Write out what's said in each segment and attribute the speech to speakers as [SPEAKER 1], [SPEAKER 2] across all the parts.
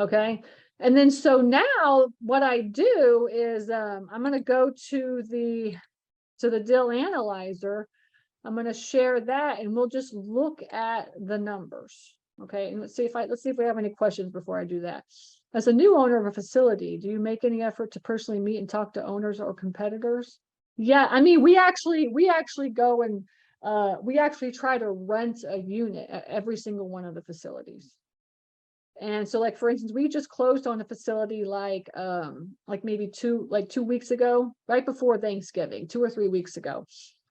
[SPEAKER 1] Okay. And then so now what I do is I'm going to go to the deal analyzer. I'm going to share that and we'll just look at the numbers. Okay. And let's see if we have any questions before I do that. As a new owner of a facility, do you make any effort to personally meet and talk to owners or competitors? Yeah, I mean, we actually go and we actually try to rent a unit at every single one of the facilities. And so, like, for instance, we just closed on a facility like maybe 2 weeks ago, right before Thanksgiving, 2 or 3 weeks ago.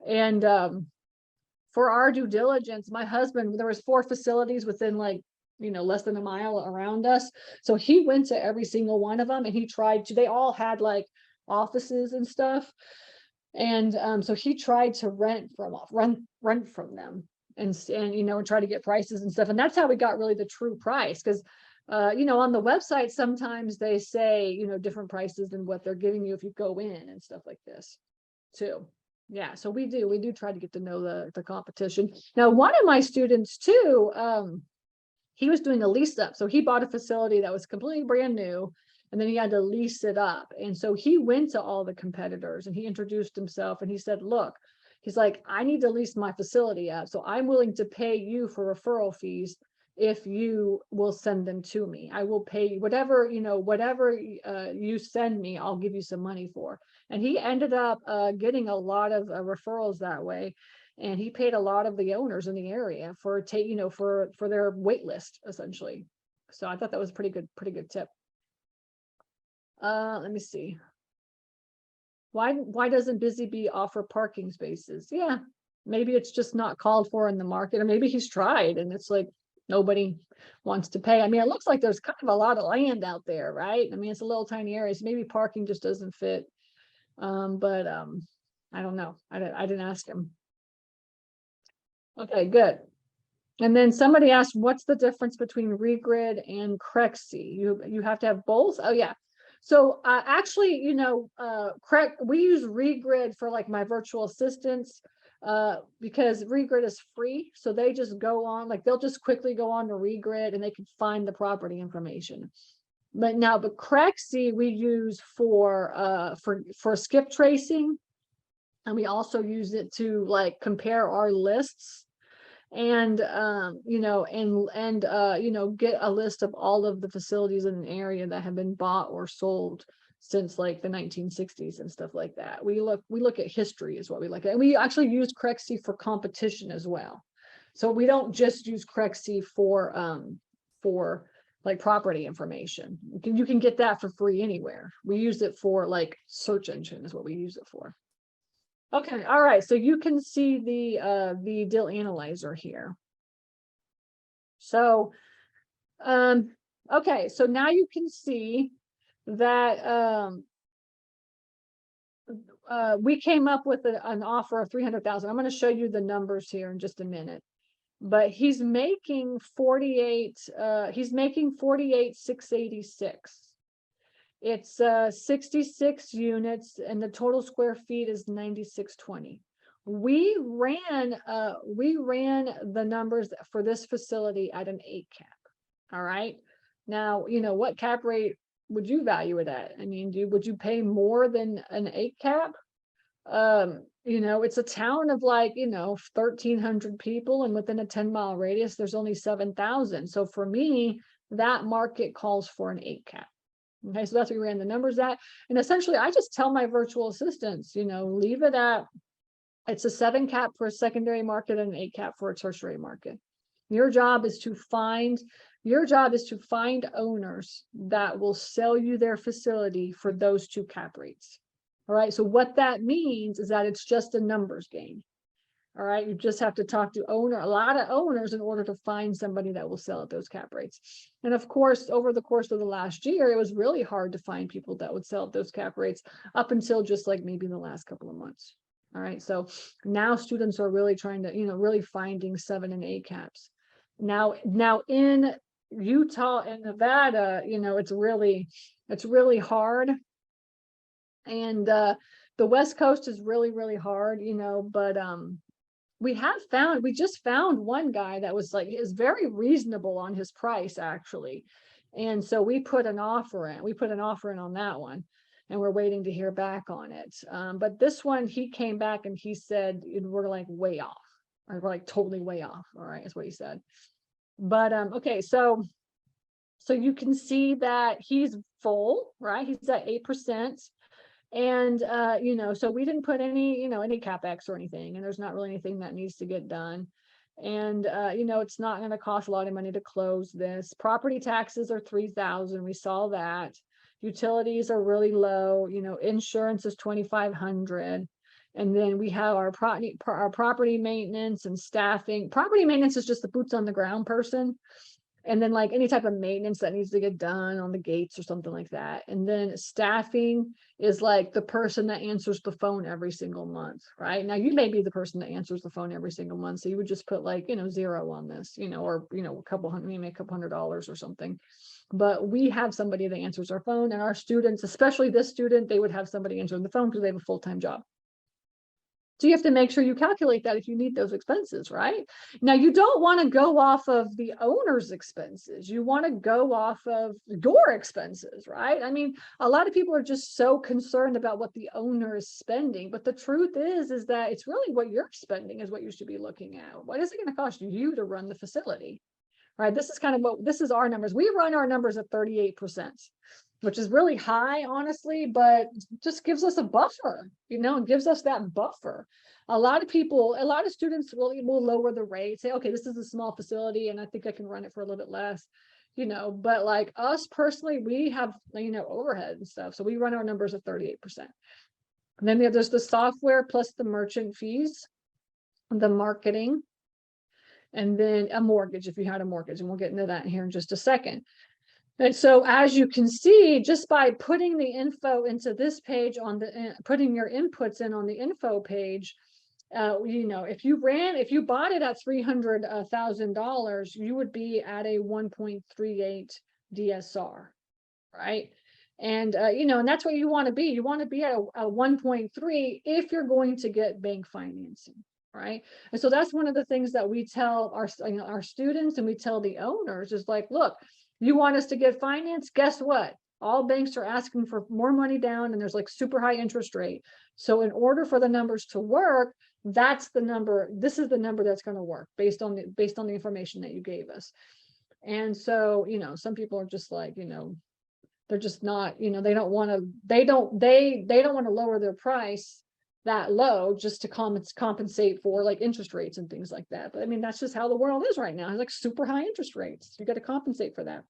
[SPEAKER 1] And for our due diligence, my husband, there was 4 facilities within less than a mile around us. So he went to every single one of them and he tried to, they all had like offices and stuff. And so he tried to rent from them and try to get prices and stuff. And that's how we got really the true price. Because on the website, sometimes they say, different prices than what they're giving you if you go in and stuff like this too. Yeah, so we do try to get to know the competition. Now, one of my students too, he was doing a lease up. So he bought a facility that was completely brand new, and then he had to lease it up. And so he went to all the competitors and he introduced himself and he said, look, he's like, I need to lease my facility up. So I'm willing to pay you for referral fees if you will send them to me. I will pay you whatever you send me, I'll give you some money for. And he ended up getting a lot of referrals that way. And he paid a lot of the owners in the area for their wait list, essentially. So I thought that was a pretty good tip. Let me see. Why doesn't Busy Bee offer parking spaces? Yeah, maybe it's just not called for in the market, or maybe he's tried and it's like nobody wants to pay. I mean, it looks like there's kind of a lot of land out there, right? I mean, it's a little tiny area, so maybe parking just doesn't fit. But I don't know. I didn't ask him. Okay, good. And then somebody asked, what's the difference between Regrid and Crexy? You have to have both? Oh yeah. So actually, we use Regrid for like my virtual assistants because Regrid is free. So they just go on, like they'll just quickly go on to Regrid and they can find the property information. But Crexy we use for skip tracing. And we also use it to like compare our lists and get a list of all of the facilities in an area that have been bought or sold since like the 1960s and stuff like that. We look at history is what we look at. And we actually use Crexy for competition as well. So we don't just use Crexy for like property information. You can get that for free anywhere. We use it for like search engine is what we use it for. Okay, all right, so you can see the deal analyzer here. So, okay, so now you can see that we came up with an offer of 300,000. I'm going to show you the numbers here in just a minute. But he's making 48,686. It's 66 units and the total square feet is 9,620. We ran the numbers for this facility at an 8 cap. All right. Now, what cap rate would you value it at? I mean, would you pay more than an 8 cap? It's a town of like, 1,300 people, and within a 10-mile radius, there's only 7,000. So for me, that market calls for an 8 cap. Okay, so that's what we ran the numbers at. And essentially, I just tell my virtual assistants, leave it at, it's a 7 cap for a secondary market and an 8 cap for a tertiary market. Your job is to find owners that will sell you their facility for those 2 cap rates. All right, so what that means is that it's just a numbers game. All right, you just have to talk to a lot of owners in order to find somebody that will sell at those cap rates. And of course, over the course of the last year, it was really hard to find people that would sell at those cap rates up until just like maybe the last couple of months. All right, so now students are really trying to, really finding 7 and 8 caps. Now in Utah and Nevada, it's really hard. And the West Coast is really hard, but we just found one guy that was like, is very reasonable on his price actually. And so we put an offer in. We put an offer in on that one, and we're waiting to hear back on it. But this one, he came back and he said, we're like way off. Or we're like totally way off. All right, is what he said. But okay, so you can see that he's full, right? He's at 8%. And so we didn't put any, any CapEx or anything, and there's not really anything that needs to get done. And it's not going to cost a lot of money to close this. Property taxes are $3,000. We saw that. Utilities are really low. Insurance is $2,500. And then we have our property maintenance and staffing. Property maintenance is just the boots on the ground person. And then like any type of maintenance that needs to get done on the gates or something like that. And then staffing is like the person that answers the phone every single month, right? Now you may be the person that answers the phone every single month. So you would just put like, 0 on this, or, a couple hundred, maybe a couple $100 or something. But we have somebody that answers our phone, and our students, especially this student, they would have somebody answering the phone because they have a full-time job. So you have to make sure you calculate that if you need those expenses, right? Now, you don't want to go off of the owner's expenses. You want to go off of your expenses, right? I mean, a lot of people are just so concerned about what the owner is spending. But the truth is that it's really what you're spending is what you should be looking at. What is it going to cost you to run the facility? Right? This is kind of this is our numbers. We run our numbers at 38%. Which is really high, honestly, but just gives us a buffer, it gives us that buffer. A lot of students really will lower the rate, say, okay, this is a small facility and I think I can run it for a little bit less, but like us personally, we have, overhead and stuff. So we run our numbers at 38%. And then there's the software plus the merchant fees, the marketing, and then a mortgage if you had a mortgage. And we'll get into that here in just a second. And so as you can see, just by putting the info into this page putting your inputs in on the info page, if you bought it at $300,000, you would be at a 1.38 DSR, right? And, and that's what you want to be. You want to be at a 1.3 if you're going to get bank financing. Right. And so that's one of the things that we tell our students, and we tell the owners is like, look, you want us to get finance? Guess what? All banks are asking for more money down, and there's like super high interest rate. So in order for the numbers to work, that's the number. This is the number that's going to work based on the information that you gave us. And so, some people are just like, they're just not, they don't want to lower their price that low just to compensate for like interest rates and things like that. But I mean, that's just how the world is right now. It's like super high interest rates. You got to compensate for that.